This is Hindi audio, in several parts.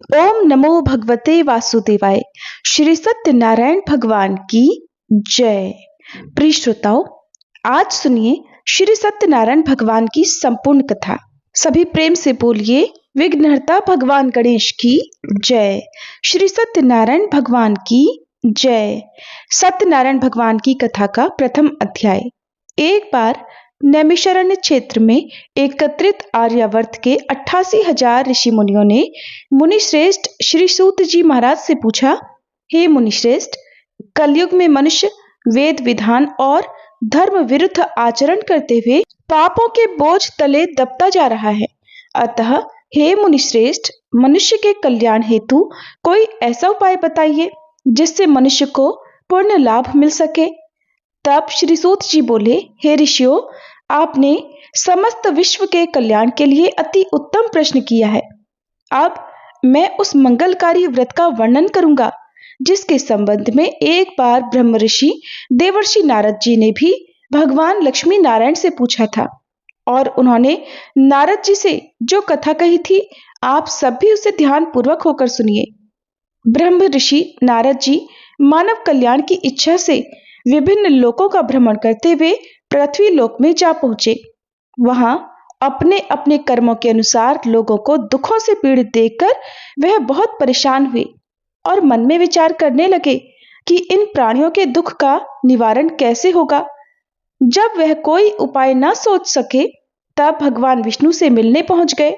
ओम नमो भगवते वासुदेवाय। श्री सत्यनारायण भगवान की जय। प्रिय श्रोताओं, आज सुनिए श्री सत्यनारायण भगवान की संपूर्ण कथा। सभी प्रेम से बोलिए विघ्नहर्ता भगवान गणेश की जय। श्री सत्यनारायण भगवान की जय। सत्यनारायण भगवान की कथा का प्रथम अध्याय। एक बार नैमिषारण्य क्षेत्र में एकत्रित आर्यावर्त के 88,000 ऋषि मुनियों ने मुनिश्रेष्ठ श्री सूत जी महाराज से पूछा, हे मुनिश्रेष्ठ, कलयुग में मनुष्य वेद विधान और धर्म विरुद्ध आचरण करते हुए पापों के बोझ तले दबता जा रहा है। अतः हे मुनिश्रेष्ठ, मनुष्य के कल्याण हेतु कोई ऐसा उपाय बताइए जिससे मनुष्य को पूर्ण लाभ मिल सके। तब श्री सूत जी बोले, हे ऋषियों, आपने समस्त विश्व के कल्याण के लिए अति उत्तम प्रश्न किया है। अब मैं उस मंगलकारी व्रत का वर्णन करूंगा जिसके संबंध में एक बार ब्रह्म ऋषि देवर्षि नारद जी ने भी भगवान लक्ष्मी नारायण से पूछा था, और उन्होंने नारद जी से जो कथा कही थी, आप सब भी उसे ध्यान पूर्वक होकर सुनिए। ब्रह्म ऋषि नारद जी मानव कल्याण की इच्छा से विभिन्न लोकों का भ्रमण करते हुए पृथ्वी लोक में जा पहुंचे। वहां अपने अपने कर्मों के अनुसार लोगों को दुखों से पीड़ित देखकर वह बहुत परेशान हुए और मन में विचार करने लगे कि इन प्राणियों के दुख का निवारण कैसे होगा। जब वह कोई उपाय न सोच सके, तब भगवान विष्णु से मिलने पहुंच गए।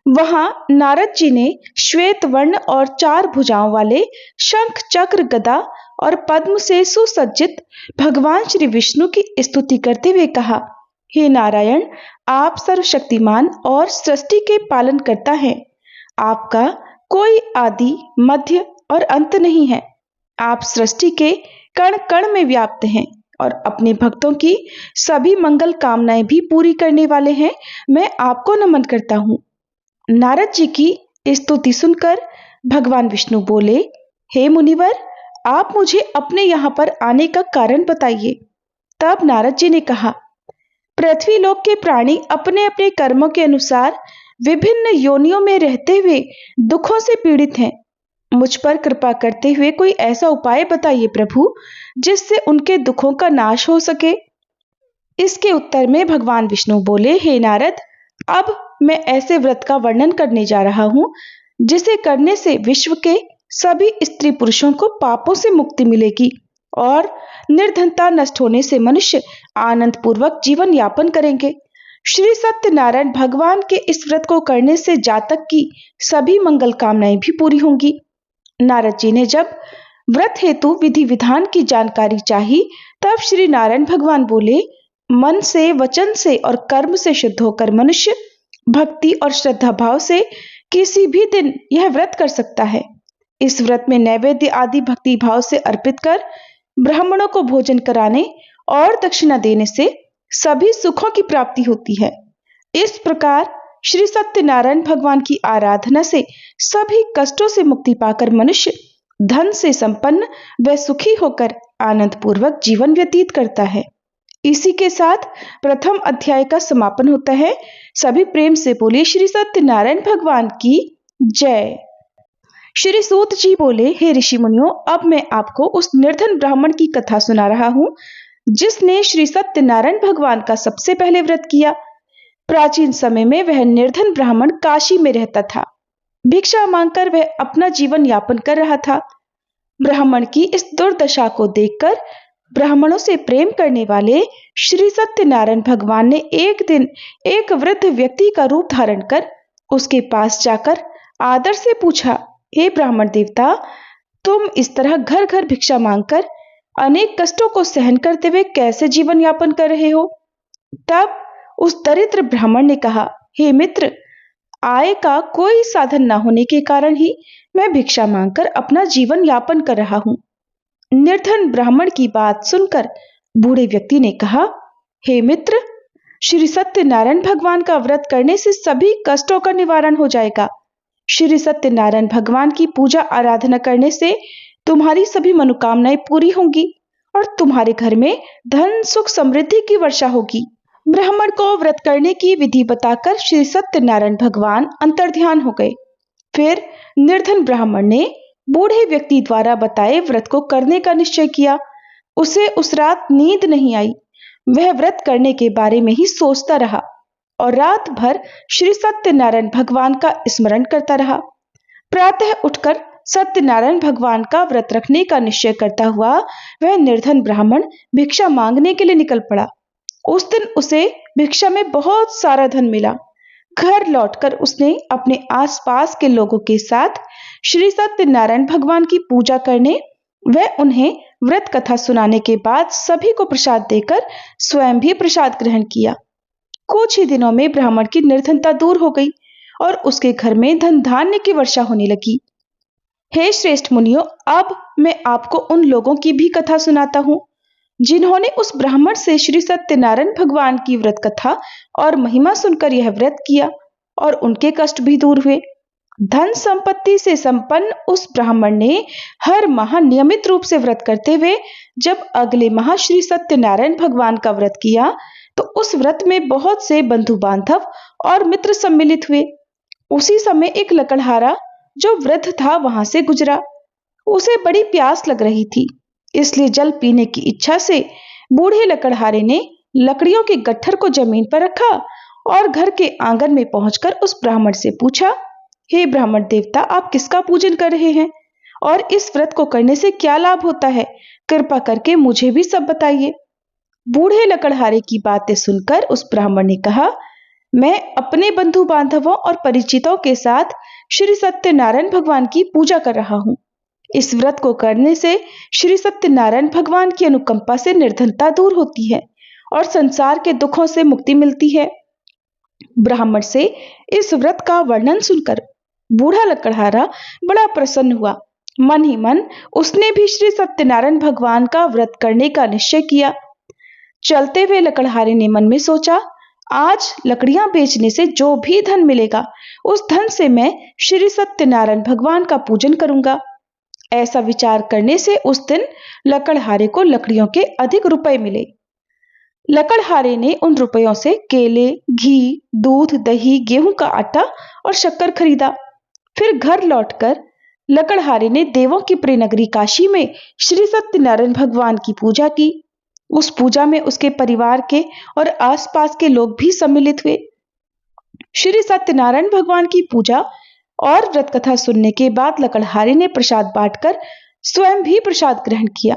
वहां नारद जी ने श्वेत वर्ण और 4 भुजाओं वाले शंख चक्र गदा और पद्म से सुसज्जित भगवान श्री विष्णु की स्तुति करते हुए कहा, हे नारायण, आप सर्वशक्तिमान और सृष्टि के पालन करता हैं। आपका कोई आदि मध्य और अंत नहीं है। आप सृष्टि के कण कण में व्याप्त हैं और अपने भक्तों की सभी मंगल कामनाएं भी पूरी करने वाले हैं। मैं आपको नमन करता हूँ। नारद जी की स्तुति सुनकर भगवान विष्णु बोले, हे मुनिवर, आप मुझे अपने यहाँ पर आने का कारण बताइए। तब नारद जी ने कहा, पृथ्वी लोक के प्राणी अपने अपने कर्मों के अनुसार विभिन्न योनियों में रहते हुए दुखों से पीड़ित हैं। मुझ पर कृपा करते हुए कोई ऐसा उपाय बताइए प्रभु, जिससे उनके दुखों का नाश हो सके। इसके उत्तर में भगवान विष्णु बोले, हे नारद, अब मैं ऐसे व्रत का वर्णन करने जा रहा हूं जिसे करने से विश्व के सभी स्त्री पुरुषों को पापों से मुक्ति मिलेगी और निर्धनता नष्ट होने से मनुष्य आनंद पूर्वक जीवन यापन करेंगे। श्री सत्यनारायण भगवान के इस व्रत को करने से जातक की सभी मंगल कामनाएं भी पूरी होंगी। नारद जी ने जब व्रत हेतु विधि विधान की जानकारी चाही, तब श्री नारायण भगवान बोले, मन से, वचन से और कर्म से शुद्ध होकर मनुष्य भक्ति और श्रद्धा भाव से किसी भी दिन यह व्रत कर सकता है। इस व्रत में नैवेद्य आदि भक्ति भाव से अर्पित कर ब्राह्मणों को भोजन कराने और दक्षिणा देने से सभी सुखों की प्राप्ति होती है। इस प्रकार श्री सत्यनारायण भगवान की आराधना से सभी कष्टों से मुक्ति पाकर मनुष्य धन से संपन्न व सुखी होकर आनंद पूर्वक जीवन व्यतीत करता है। इसी के साथ प्रथम अध्याय का समापन होता है। सभी प्रेम से बोलिए श्री सत्यनारायण भगवान की जय। श्री सूत जी बोले, हे ऋषि मुनियों, अब मैं आपको उस निर्धन ब्राह्मण की कथा सुना रहा हूं जिसने श्री सत्यनारायण भगवान का सबसे पहले व्रत किया। प्राचीन समय में वह निर्धन ब्राह्मण काशी में रहता था। भिक्षा मांगकर वह अपना जीवन यापन कर रहा था। ब्राह्मण की इस दुर्दशा को देखकर ब्राह्मणों से प्रेम करने वाले श्री सत्यनारायण भगवान ने एक दिन एक वृद्ध व्यक्ति का रूप धारण कर उसके पास जाकर आदर से पूछा, हे ब्राह्मण देवता, तुम इस तरह घर घर भिक्षा मांगकर अनेक कष्टों को सहन करते हुए कैसे जीवन यापन कर रहे हो? तब उस दरिद्र ब्राह्मण ने कहा, हे मित्र, आय का कोई साधन न होने के कारण ही मैं भिक्षा मांगकर अपना जीवन यापन कर रहा हूं। निर्धन ब्राह्मण की बात सुनकर बूढ़े व्यक्ति ने कहा, हे मित्र, श्री सत्यनारायण भगवान का व्रत करने से सभी कष्टों का निवारण हो जाएगा। श्री सत्यनारायण भगवान की पूजा आराधना करने से तुम्हारी सभी मनोकामनाएं पूरी होंगी और तुम्हारे घर में धन सुख समृद्धि की वर्षा होगी। ब्राह्मण को व्रत करने की विधि बताकर श्री सत्यनारायण भगवान अंतर्ध्यान हो गए। फिर निर्धन ब्राह्मण ने बूढ़े व्यक्ति द्वारा बताए व्रत को करने का निश्चय किया। उसे उस रात नींद नहीं आई। वह व्रत करने के बारे में ही सोचता रहा और रात भर श्री सत्यनारायण भगवान का स्मरण करता रहा। प्रातः उठकर सत्यनारायण भगवान का व्रत रखने का निश्चय करता हुआ वह निर्धन ब्राह्मण भिक्षा मांगने के लिए निकल पड़ा। उस दिन उसे भिक्षा में बहुत सारा धन मिला। घर लौटकर उसने अपने आसपास के लोगों के साथ श्री सत्यनारायण भगवान की पूजा करने व उन्हें व्रत कथा सुनाने के बाद सभी को प्रसाद देकर स्वयं भी प्रसाद ग्रहण किया। कुछ ही दिनों में ब्राह्मण की निर्धनता दूर हो गई और उसके घर में धन धान्य की वर्षा होने लगी। हे श्रेष्ठ मुनियों, अब मैं आपको उन लोगों की भी कथा सुनाता हूँ जिन्होंने उस ब्राह्मण से श्री सत्यनारायण भगवान की व्रत कथा और महिमा सुनकर यह व्रत किया और उनके कष्ट भी दूर हुए। धन संपत्ति से संपन्न उस ब्राह्मण ने हर माह नियमित रूप से व्रत करते हुए जब अगले माह श्री सत्यनारायण भगवान का व्रत किया तो उस व्रत में बहुत से बंधु बांधव और मित्र सम्मिलित हुए। उसी समय एक लकड़हारा जो वृद्ध था वहां से गुजरा। उसे बड़ी प्यास लग रही थी, इसलिए जल पीने की इच्छा से बूढ़े लकड़हारे ने लकड़ियों के गट्ठर को जमीन पर रखा और घर के आंगन में पहुंचकर उस ब्राह्मण से पूछा, हे ब्राह्मण देवता, आप किसका पूजन कर रहे हैं और इस व्रत को करने से क्या लाभ होता है? कृपा करके मुझे भी सब बताइए। बूढ़े लकड़हारे की बातें सुनकर उस ब्राह्मण ने कहा, मैं अपने बंधु बांधवों और परिचितों के साथ श्री सत्यनारायण भगवान की पूजा कर रहा हूँ। इस व्रत को करने से श्री सत्यनारायण भगवान की अनुकंपा से निर्धनता दूर होती है और संसार के दुखों से मुक्ति मिलती है। ब्राह्मण से इस व्रत का वर्णन सुनकर बूढ़ा लकड़हारा बड़ा प्रसन्न हुआ। मन ही मन उसने भी श्री सत्यनारायण भगवान का व्रत करने का निश्चय किया। चलते हुए लकड़हारे ने मन में सोचा, आज लकड़ियां बेचने से जो भी धन मिलेगा उस धन से मैं श्री सत्यनारायण भगवान का पूजन करूंगा। ऐसा विचार करने से उस दिन लकड़हारे को लकड़ियों के अधिक रुपए मिले। लकड़हारे ने उन रुपयों से केले, घी, दूध, दही, गेहूं का आटा और शक्कर खरीदा। फिर घर लौटकर लकड़हारे ने देवों की प्रिय नगरी काशी में श्री सत्यनारायण भगवान की पूजा की। उस पूजा में उसके परिवार के और आसपास के लोग भी सम्मिलित हुए। श्री सत्यनारायण भगवान की पूजा और व्रत कथा सुनने के बाद लकड़हारे ने प्रसाद बांटकर स्वयं भी प्रसाद ग्रहण किया।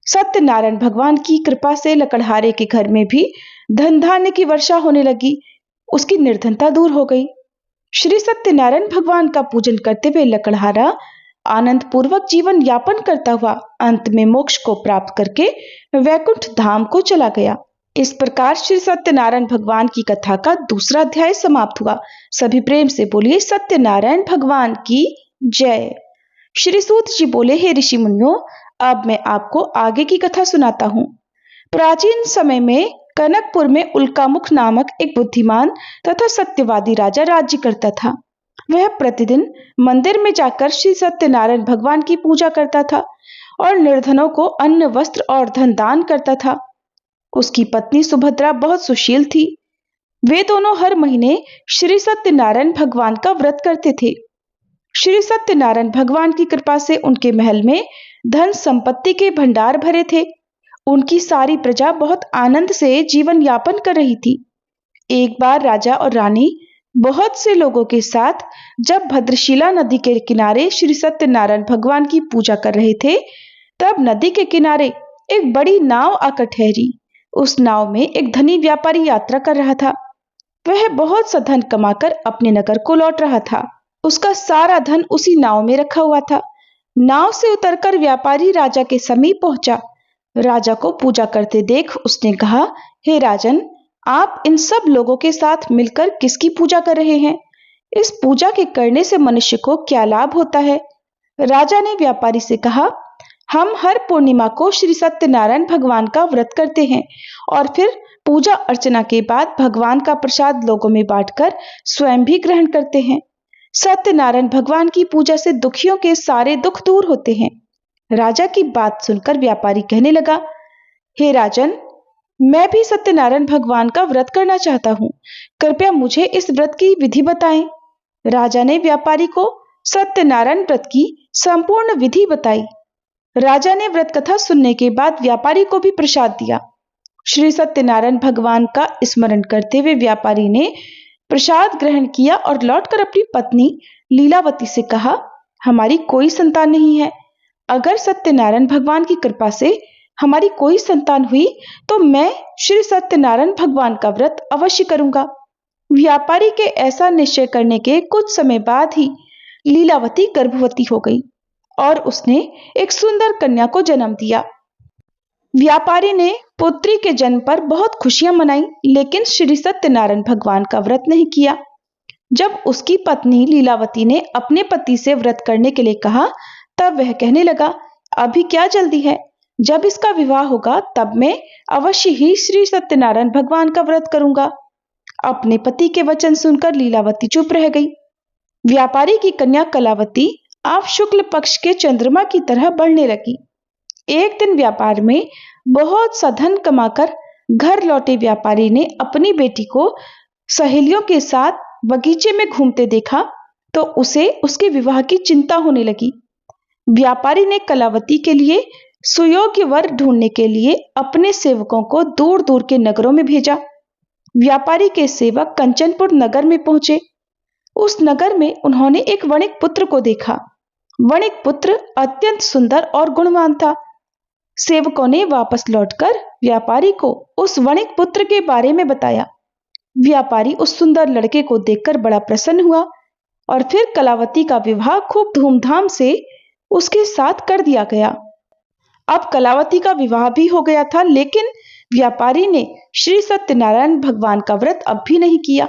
सत्यनारायण भगवान की कृपा से लकड़हारे के घर में भी धन धान्य की वर्षा होने लगी। उसकी निर्धनता दूर हो गई। श्री सत्यनारायण भगवान का पूजन करते हुए लकड़हारा आनंद पूर्वक जीवन यापन करता हुआ अंत में मोक्ष को प्राप्त करके वैकुंठ धाम को चला गया। इस प्रकार श्री सत्यनारायण भगवान की कथा का दूसरा अध्याय समाप्त हुआ। सभी प्रेम से बोलिए सत्यनारायण भगवान की जय। श्री सूत जी बोले, हे ऋषि मुनियों, अब मैं आपको आगे की कथा सुनाता हूँ। प्राचीन समय में कनकपुर में उल्कामुख नामक एक बुद्धिमान तथा सत्यवादी राजा राज्य करता था। वह प्रतिदिन मंदिर में जाकर श्री सत्यनारायण भगवान की पूजा करता था और निर्धनों को अन्न, वस्त्र और धन दान करता था। उसकी पत्नी सुभद्रा बहुत सुशील थी। वे दोनों हर महीने श्री सत्यनारायण भगवान का व्रत करते थे। श्री सत्यनारायण भगवान की कृपा से उनके महल में धन संपत्ति के भंडार भरे थे। उनकी सारी प्रजा बहुत आनंद से जीवन यापन कर रही थी। एक बार राजा और रानी बहुत से लोगों के साथ जब भद्रशिला नदी के किनारे श्री सत्यनारायण भगवान की पूजा कर रहे थे, तब नदी के किनारे एक बड़ी नाव आकर ठहरी। उस नाव में एक धनी व्यापारी यात्रा कर रहा था। वह बहुत सा धन कमाकर अपने नगर को लौट रहा था। उसका सारा धन उसी नाव में रखा हुआ था। नाव से उतरकर व्यापारी राजा के समीप पहुंचा। राजा को पूजा करते देख उसने कहा, हे राजन, आप इन सब लोगों के साथ मिलकर किसकी पूजा कर रहे हैं? इस पूजा के करने से मनुष्य को क्या लाभ होता है? राजा ने व्यापारी से कहा, हम हर पूर्णिमा को श्री सत्यनारायण भगवान का व्रत करते हैं और फिर पूजा अर्चना के बाद भगवान का प्रसाद लोगों में बांटकर स्वयं भी ग्रहण करते हैं। सत्यनारायण भगवान की पूजा से दुखियों के सारे दुख दूर होते हैं। राजा की बात सुनकर व्यापारी कहने लगा, हे राजन, मैं भी सत्यनारायण भगवान का व्रत करना चाहता हूँ। कृपया मुझे इस व्रत की विधि बताएं। राजा ने व्यापारी को सत्यनारायण व्रत की संपूर्ण विधि बताई। राजा ने व्रत कथा सुनने के बाद व्यापारी को भी प्रसाद दिया। श्री सत्यनारायण भगवान का स्मरण करते हुए व्यापारी ने प्रसाद ग्रहण किया और लौटकर अपनी पत्नी लीलावती से कहा, हमारी कोई संतान नहीं है। अगर सत्यनारायण भगवान की कृपा से हमारी कोई संतान हुई तो मैं श्री सत्यनारायण भगवान का व्रत अवश्य करूंगा। व्यापारी के ऐसा निश्चय करने के कुछ समय बाद ही लीलावती गर्भवती हो गई और उसने एक सुंदर कन्या को जन्म दिया। व्यापारी ने पुत्री के जन्म पर बहुत खुशियां मनाई, लेकिन श्री सत्यनारायण भगवान का व्रत नहीं किया। जब उसकी पत्नी लीलावती ने अपने पति से व्रत करने के लिए कहा, तब वह कहने लगा, अभी क्या जल्दी है, जब इसका विवाह होगा तब मैं अवश्य ही श्री सत्यनारायण भगवान का व्रत करूंगा। अपने पति के वचन सुनकर लीलावती चुप रह गई। व्यापारी की कन्या कलावती अब शुक्ल पक्ष के चंद्रमा की तरह बढ़ने लगी। एक दिन व्यापार में बहुत सा धन कमाकर घर लौटे व्यापारी ने अपनी बेटी को सहेलियों के साथ बगीचे में घूमते देखा तो उसे उसके विवाह की चिंता होने लगी। व्यापारी ने कलावती के लिए सुयोग्य वर ढूंढने के लिए अपने सेवकों को दूर दूर के नगरों में भेजा। व्यापारी के सेवक कंचनपुर नगर में पहुंचे। उस नगर में उन्होंने एक वणिक पुत्र को देखा। वणिक पुत्र अत्यंत सुंदर और गुणवान था। सेवकों ने वापस लौटकर व्यापारी को उस वणिक पुत्र के बारे में बताया। व्यापारी उस सुंदर लड़के को देखकर बड़ा प्रसन्न हुआ और फिर कलावती का विवाह खूब धूमधाम से उसके साथ कर दिया गया। अब कलावती का विवाह भी हो गया था, लेकिन व्यापारी ने श्री सत्यनारायण भगवान का व्रत अब भी नहीं किया।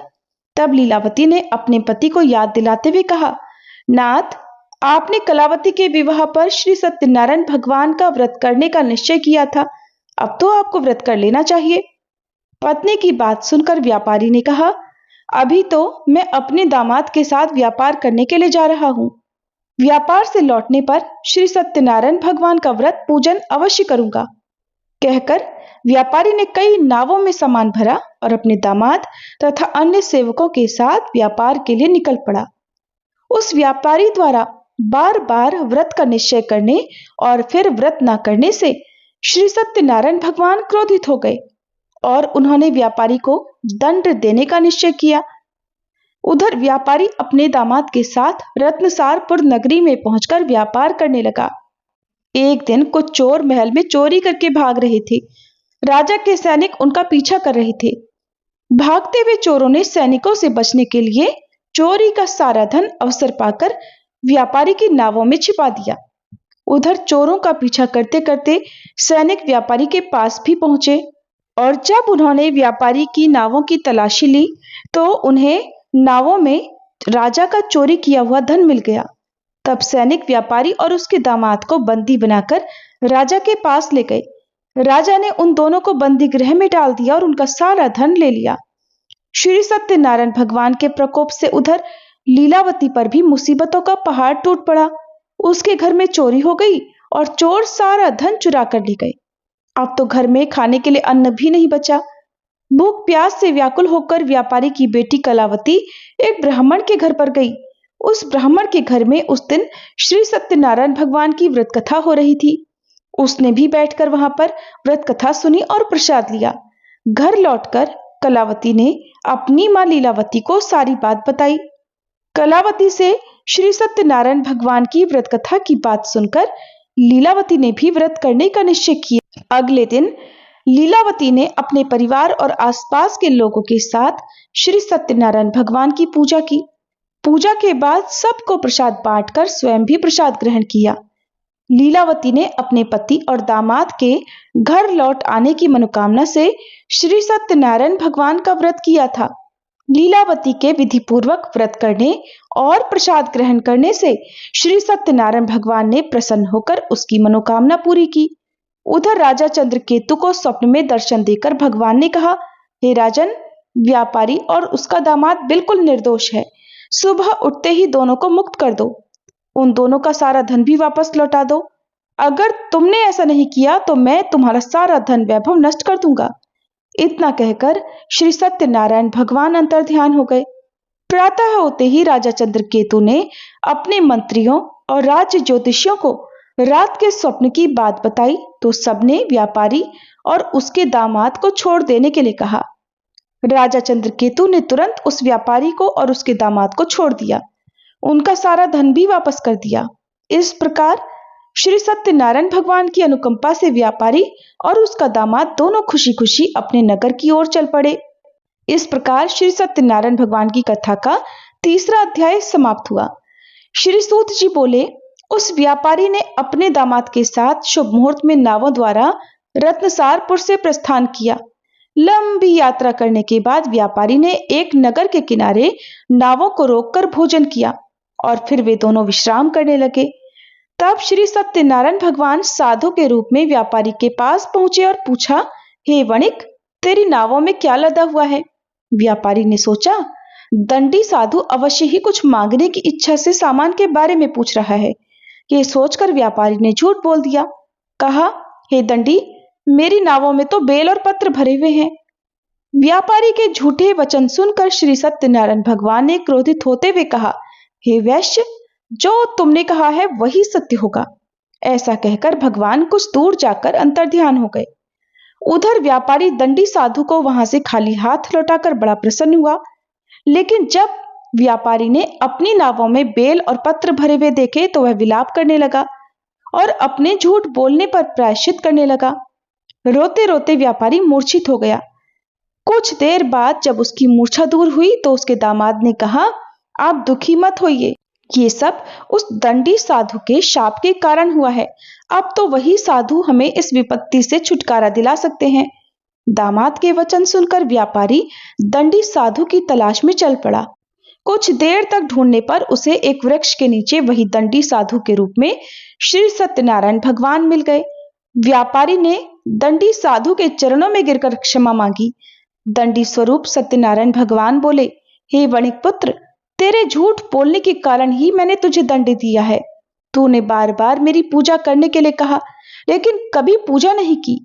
तब लीलावती ने अपने पति को याद दिलाते हुए कहा, नाथ, आपने कलावती के विवाह पर श्री सत्यनारायण भगवान का व्रत करने का निश्चय किया था, अब तो आपको व्रत कर लेना चाहिए। पत्नी की बात सुनकर व्यापारी ने कहा, अभी तो मैं अपने दामाद के साथ व्यापार करने के लिए जा रहा हूं। व्यापार से लौटने पर श्री सत्यनारायण भगवान का व्रत पूजन अवश्य करूंगा। कहकर व्यापारी ने कई नावों में सामान भरा और अपने दामाद तथा अन्य सेवकों के साथ व्यापार के लिए निकल पड़ा। उस व्यापारी द्वारा बार बार व्रत का निश्चय करने और फिर व्रत न करने से श्री सत्यनारायण भगवान क्रोधित हो गए और उन्होंने व्यापारी को दंड देने का निश्चय किया। उधर व्यापारी अपने दामाद के साथ रत्नसारपुर नगरी में पहुंचकर व्यापार करने लगा। एक दिन कुछ चोर महल में चोरी करके भाग रहे थे। राजा के सैनिक उनका पीछा कर रहे थे। भागते हुए चोरों ने सैनिकों से बचने के लिए चोरी का सारा धन अवसर पाकर व्यापारी की नावों में छिपा दिया। उधर चोरों का पीछा करते करते सैनिक व्यापारी के पास भी पहुंचे और जब उन्होंने व्यापारी की नावों की तलाशी ली तो उन्हें नावों में राजा का चोरी किया हुआ धन मिल गया। तब सैनिक व्यापारी और उसके दामाद को बंदी बनाकर राजा के पास ले गए। राजा ने उन दोनों को बंदी गृह में डाल दिया और उनका सारा धन ले लिया। श्री सत्यनारायण भगवान के प्रकोप से उधर लीलावती पर भी मुसीबतों का पहाड़ टूट पड़ा। उसके घर में चोरी हो गई और चोर सारा धन चुरा कर ले गए। अब तो घर में खाने के लिए अन्न भी नहीं बचा। भूख प्यास से व्याकुल होकर व्यापारी की बेटी कलावती एक ब्राह्मण के घर पर गई। उस ब्राह्मण के घर में उस दिन श्री सत्यनारायण भगवान की व्रत कथा हो रही थी। उसने भी बैठकर वहां पर व्रत कथा सुनी और प्रसाद लिया। घर लौटकर कलावती ने अपनी मां लीलावती को सारी बात बताई। कलावती से श्री सत्यनारायण भगवान की व्रत कथा की बात सुनकर लीलावती ने भी व्रत करने का निश्चय किया। अगले दिन लीलावती ने अपने परिवार और आसपास के लोगों के साथ श्री सत्यनारायण भगवान की पूजा की। पूजा के बाद सबको प्रसाद बांटकर स्वयं भी प्रसाद ग्रहण किया। लीलावती ने अपने पति और दामाद के घर लौट आने की मनोकामना से श्री सत्यनारायण भगवान का व्रत किया था। लीलावती के विधि पूर्वक व्रत करने और प्रसाद ग्रहण करने से श्री सत्यनारायण भगवान ने प्रसन्न होकर उसकी मनोकामना पूरी की। उधर राजा चंद्रकेतु को स्वप्न में दर्शन देकर भगवान ने कहा, हे राजन, व्यापारी और उसका दामाद बिल्कुल निर्दोष है। सुबह उठते ही दोनों को मुक्त कर दो। उन दोनों का सारा धन भी वापस लौटा दो। अगर तुमने ऐसा नहीं किया तो मैं तुम्हारा सारा धन वैभव नष्ट कर दूंगा। इतना कहकर श्री सत्यनारायण भगवान अंतर्ध्यान हो गए। प्रातः होते ही राजा चंद्रकेतु ने अपने मंत्रियों और राज्य ज्योतिषियों को रात के स्वप्न की बात बताई तो सबने व्यापारी और उसके दामाद को छोड़ देने के लिए कहा। राजा चंद्रकेतु ने तुरंत उस व्यापारी को और उसके दामाद को छोड़ दिया। उनका सारा धन भी वापस कर दिया। इस प्रकार श्री सत्यनारायण भगवान की अनुकंपा से व्यापारी और उसका दामाद दोनों खुशी खुशी अपने नगर की ओर चल पड़े। इस प्रकार श्री सत्यनारायण भगवान की कथा का तीसरा अध्याय समाप्त हुआ। श्री सूत जी बोले, उस व्यापारी ने अपने दामाद के साथ शुभ मुहूर्त में नावों द्वारा रत्नसारपुर से प्रस्थान किया। लंबी यात्रा करने के बाद व्यापारी ने एक नगर के किनारे नावों को रोककर भोजन किया और फिर वे दोनों विश्राम करने लगे। तब श्री सत्यनारायण भगवान साधु के रूप में व्यापारी के पास पहुंचे और पूछा, हे वणिक, तेरी नावों में क्या लदा हुआ है? व्यापारी ने सोचा, दंडी साधु अवश्य ही कुछ मांगने की इच्छा से सामान के बारे में पूछ रहा है। ये सोचकर व्यापारी ने झूठ बोल दिया। कहा, हे दंडी, मेरी नावों में तो बेल और पत्र भरे हुए हैं। व्यापारी के झूठे वचन सुनकर श्री सत्यनारायण भगवान ने क्रोधित होते हुए कहा, हे वैश्य, जो तुमने कहा है वही सत्य होगा। ऐसा कहकर भगवान कुछ दूर जाकर अंतर्ध्यान हो गए। उधर व्यापारी दंडी साधु को वहां से खाली हाथ लौटाकर बड़ा प्रसन्न हुआ। लेकिन जब व्यापारी ने अपनी नावों में बेल और पत्र भरे हुए देखे तो वह विलाप करने लगा और अपने झूठ बोलने पर प्रायश्चित करने लगा। रोते रोते व्यापारी मूर्छित हो गया। कुछ देर बाद जब उसकी मूर्छा दूर हुई तो उसके दामाद ने कहा, आप दुखी मत होइए, ये सब उस दंडी साधु के शाप के कारण हुआ है। अब तो वही साधु हमें इस विपत्ति से छुटकारा दिला सकते हैं। दामाद के वचन सुनकर व्यापारी दंडी साधु की तलाश में चल पड़ा। कुछ देर तक ढूंढने पर उसे एक वृक्ष के नीचे वही दंडी साधु के रूप में श्री सत्यनारायण भगवान मिल गए। व्यापारी ने दंडी साधु के चरणों में गिरकर क्षमा मांगी। दंडी स्वरूप सत्यनारायण भगवान बोले, हे वणिक पुत्र, तेरे झूठ बोलने के कारण ही मैंने तुझे दंड दिया है। तूने बार बार मेरी पूजा करने के लिए कहा, लेकिन कभी पूजा नहीं की।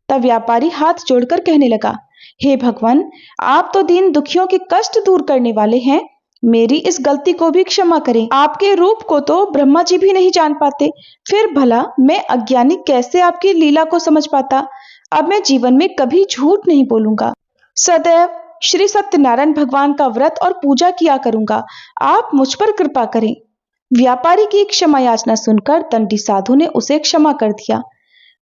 तब व्यापारी हाथ जोड़कर कहने लगा, हे भगवान, आप तो दीन दुखियों के कष्ट दूर करने वाले हैं। मेरी इस गलती को भी क्षमा करें। आपके रूप को तो ब्रह्मा जी भी नहीं जान पाते, फिर भला मैं अज्ञानी कैसे आपकी लीला को समझ पाता। अब मैं जीवन में कभी झूठ नहीं बोलूंगा। सदैव श्री सत्यनारायण भगवान का व्रत और पूजा किया करूंगा। आप मुझ पर कृपा करें। व्यापारी की क्षमा याचना सुनकर दंडी साधु ने उसे क्षमा कर दिया।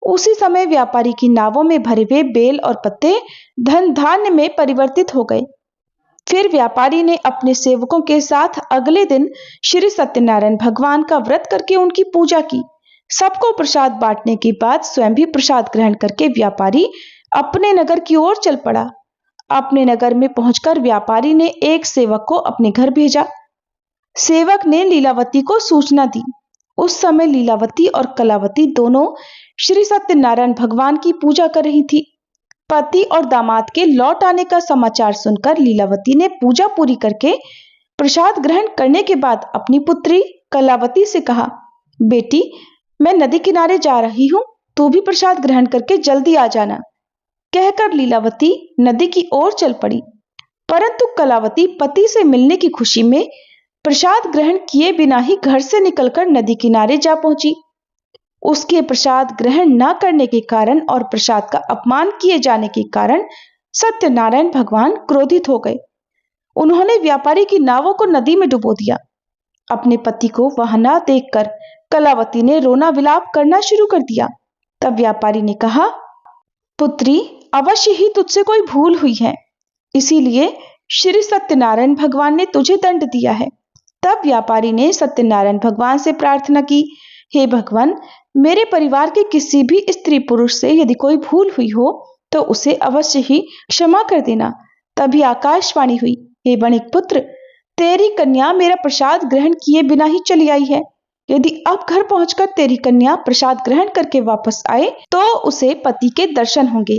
उसी समय व्यापारी की नावों में भरे हुए बेल और पत्ते धन धान्य में परिवर्तित हो गए। फिर व्यापारी ने अपने सेवकों के साथ अगले दिन श्री सत्यनारायण भगवान का व्रत करके उनकी पूजा की। सबको प्रसाद बांटने के बाद स्वयं भी प्रसाद ग्रहण करके व्यापारी अपने नगर की ओर चल पड़ा। अपने नगर में पहुंचकर व्यापारी ने एक सेवक को अपने घर भेजा। सेवक ने लीलावती को सूचना दी। उस समय लीलावती और कलावती दोनों श्री सत्यनारायण भगवान की पूजा कर रही थी। पति और दामाद के लौट आने का समाचार सुनकर लीलावती ने पूजा पूरी करके प्रसाद ग्रहण करने के बाद अपनी पुत्री कलावती से कहा, बेटी, मैं नदी किनारे जा रही हूं, तू भी प्रसाद ग्रहण करके जल्दी आ जाना। कहकर लीलावती नदी की ओर चल पड़ी। परंतु कलावती पति से मिलने की खुशी में प्रसाद ग्रहण किए बिना ही घर से निकलकर नदी किनारे जा पहुंची। उसके प्रसाद ग्रहण न करने के कारण और प्रसाद का अपमान किए जाने के कारण सत्यनारायण भगवान क्रोधित हो गए। उन्होंने व्यापारी की नावों को नदी में डुबो दिया। अपने पति को वहां न देखकर कलावती ने रोना विलाप करना शुरू कर दिया। तब व्यापारी ने कहा, पुत्री, अवश्य ही तुझसे कोई भूल हुई है, इसीलिए श्री सत्यनारायण भगवान ने तुझे दंड दिया है। तब व्यापारी ने सत्यनारायण भगवान से प्रार्थना की, हे भगवान, मेरे परिवार के किसी भी स्त्री पुरुष से यदि कोई भूल हुई हो तो उसे अवश्य ही क्षमा कर देना। तभी आकाशवाणी हुई, हे वणिक पुत्र, तेरी कन्या मेरा प्रसाद ग्रहण किए बिना ही चली आई है। यदि अब घर पहुंचकर तेरी कन्या प्रसाद ग्रहण करके वापस आए तो उसे पति के दर्शन होंगे।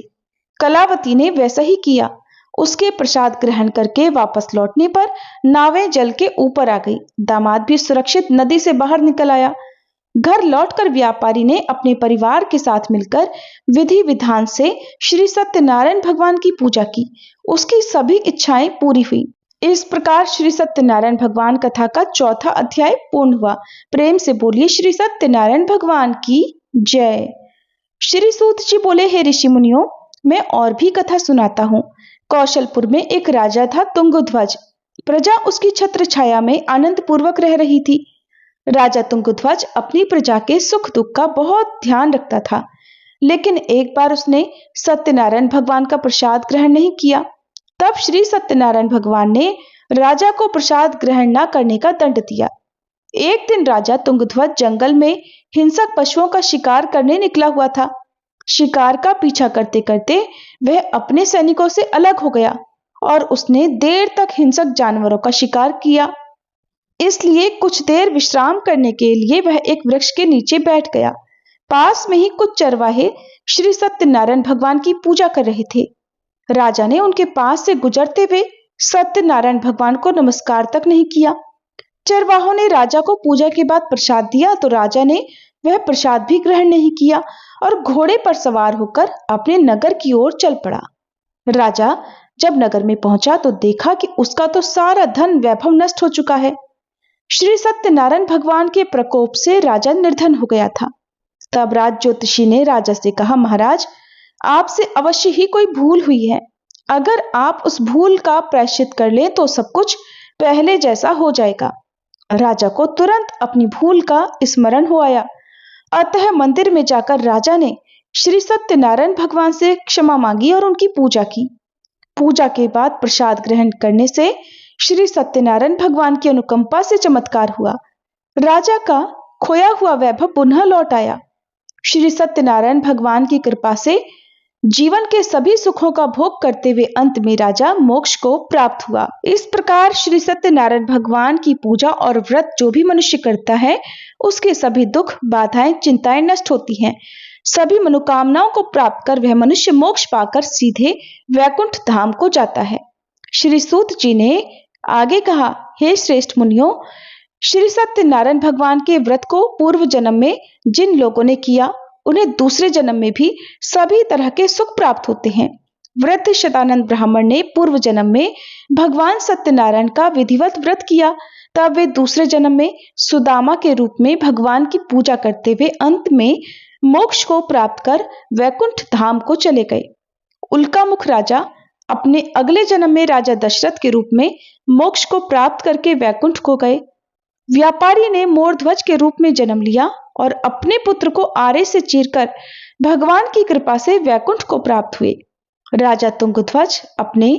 कलावती ने वैसा ही किया। उसके प्रसाद ग्रहण करके वापस लौटने पर नावें जल के ऊपर आ गई। दामाद भी सुरक्षित नदी से बाहर निकल आया। घर लौटकर व्यापारी ने अपने परिवार के साथ मिलकर विधि विधान से श्री सत्यनारायण भगवान की पूजा की। उसकी सभी इच्छाएं पूरी हुई। इस प्रकार श्री सत्यनारायण भगवान कथा का चौथा अध्याय पूर्ण हुआ। प्रेम से बोलिए श्री सत्यनारायण भगवान की जय। श्री सूत जी बोले, हे ऋषि मुनियों, मैं और भी कथा सुनाता हूँ। कौशलपुर में एक राजा था तुंगध्वज। प्रजा उसकी छत्र छाया में आनंद पूर्वक रह रही थी। राजा तुंगध्वज अपनी प्रजा के सुख दुख का बहुत ध्यान रखता था, लेकिन एक बार उसने सत्यनारायण भगवान का प्रसाद ग्रहण नहीं किया। तब श्री सत्यनारायण भगवान ने राजा को प्रसाद ग्रहण न करने का दंड दिया। एक दिन राजा तुंगध्वज जंगल में हिंसक पशुओं का शिकार करने निकला हुआ था। शिकार का पीछा करते करते वह अपने सैनिकों से अलग हो गया और उसने देर तक हिंसक जानवरों का शिकार किया। इसलिए कुछ देर विश्राम करने के लिए वह एक वृक्ष के नीचे बैठ गया। पास में ही कुछ चरवाहे श्री सत्यनारायण भगवान की पूजा कर रहे थे। राजा ने उनके पास से गुजरते हुए सत्यनारायण भगवान को नमस्कार तक नहीं किया। चरवाहों ने राजा को पूजा के बाद प्रसाद दिया तो राजा ने वह प्रसाद भी ग्रहण नहीं किया और घोड़े पर सवार होकर अपने नगर की ओर चल पड़ा। राजा जब नगर में पहुंचा तो देखा कि उसका तो सारा धन वैभव नष्ट हो चुका है। श्री सत्यनारायण भगवान के प्रकोप से राजा निर्धन हो गया था। तब राज ज्योतिषी ने राजा से कहा, महाराज, आपसे अवश्य ही कोई भूल हुई है। अगर आप उस भूल का प्रायश्चित कर ले तो सब कुछ पहले जैसा हो जाएगा। राजा को तुरंत अपनी भूल का स्मरण हो आया। अतः मंदिर में जाकर राजा ने श्री सत्यनारायण भगवान से क्षमा मांगी और उनकी पूजा की। पूजा के बाद प्रसाद ग्रहण करने से श्री सत्यनारायण भगवान की अनुकंपा से चमत्कार हुआ। राजा का खोया हुआ वैभव पुनः लौट आया। श्री सत्यनारायण भगवान की कृपा से जीवन के सभी सुखों का भोग करते हुए अंत में राजा मोक्ष को प्राप्त हुआ। इस प्रकार श्री सत्यनारायण भगवान की पूजा और व्रत जो भी मनुष्य करता है, उसके सभी दुख, बाधाएं, चिंताएं नष्ट होती हैं। सभी मनोकामनाओं को प्राप्त कर वह मनुष्य मोक्ष पाकर सीधे वैकुंठ धाम को जाता है। श्री सूत जी ने आगे कहा, हे श्रेष्ठ मुनियों, श्री सत्यनारायण भगवान के व्रत को पूर्व जन्म में जिन लोगों ने किया, उन्हें दूसरे जन्म में भी सभी तरह के सुख प्राप्त होते हैं। वृद्ध शतानंद ब्राह्मण ने पूर्व जन्म में भगवान सत्यनारायण का विधिवत व्रत किया। तब वे दूसरे जन्म में सुदामा के रूप में भगवान की पूजा करते हुए अंत में मोक्ष को प्राप्त कर वैकुंठ धाम को चले गए। उल्कामुख राजा अपने अगले जन्म में राजा दशरथ के रूप में मोक्ष को प्राप्त करके वैकुंठ को गए। व्यापारी ने मोरध्वज के रूप में जन्म लिया और अपने पुत्र को आरे से चीरकर भगवान की कृपा से वैकुंठ को प्राप्त हुए। राजा तुंगध्वज अपने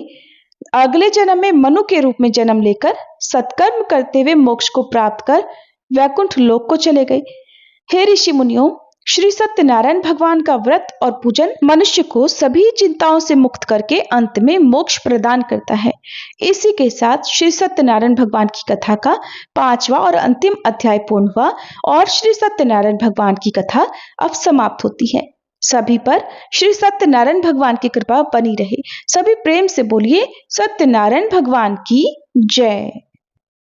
अगले जन्म में मनु के रूप में जन्म लेकर सत्कर्म करते हुए मोक्ष को प्राप्त कर वैकुंठ लोक को चले गए। हे ऋषि मुनियों, श्री सत्यनारायण भगवान का व्रत और पूजन मनुष्य को सभी चिंताओं से मुक्त करके अंत में मोक्ष प्रदान करता है। इसी के साथ श्री सत्यनारायण भगवान की कथा का 5वां और अंतिम अध्याय पूर्ण हुआ और श्री सत्यनारायण भगवान की कथा अब समाप्त होती है। सभी पर श्री सत्यनारायण भगवान की कृपा बनी रहे। सभी प्रेम से बोलिए सत्यनारायण भगवान की जय।